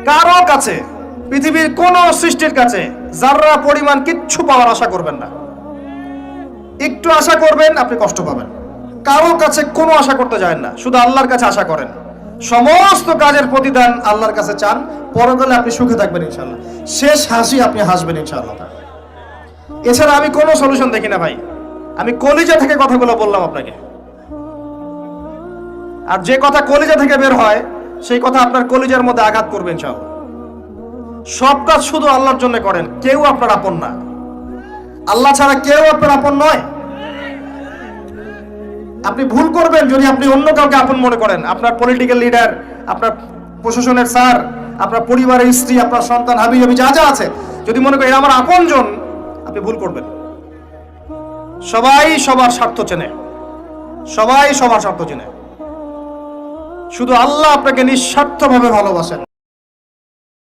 কারো কাছে, পৃথিবীর কোন সৃষ্টির কাছে যাররা পরিমাণ কিচ্ছু পাওয়ার আশা করবেন না। একটু আশা করবেন, আপনি কষ্ট পাবেন। কারো কাছে কোনো আশা করতে যায় না, শুধু আল্লাহর কাছে আশা করেন। সমস্ত কাজের প্রতিদান আল্লাহর কাছে চান, পরকালে আপনি সুখে থাকবেন ইনশাআল্লাহ। শেষ হাসি আপনি হাসবেন ইনশাআল্লাহ। এছাড়া আমি কোনো সলিউশন দেখি না ভাই। আমি কলিজা থেকে কথাগুলো বললাম আপনাকে, আর যে কথা কলিজা থেকে বের হয় সেই কথা আপনার কলিজার মধ্যে আঘাত করবে ইনশাআল্লাহ। সব কাজ শুধু আল্লাহর জন্য করেন, কেউ আপনার আপন না। আল্লাহ ছাড়া কেউ আপনার আপন নয়। আপনি ভুল করবেন যদি আপনি অন্য কাউকে আপন মনে করেন। আপনার পলিটিক্যাল লিডার, আপনার প্রশাসনের স্যার, আপনার পরিবারের স্ত্রী, আপনার সন্তান, হাবি হাবি যা যা আছে, যদি মনে করেন আমার আপনজন, আপনি ভুল করবেন। সবাই সবার স্বার্থ চেনে, সবাই সবার স্বার্থ চেনে। শুধু আল্লাহ আপনাকে নিঃস্বার্থভাবে ভালোবাসেন।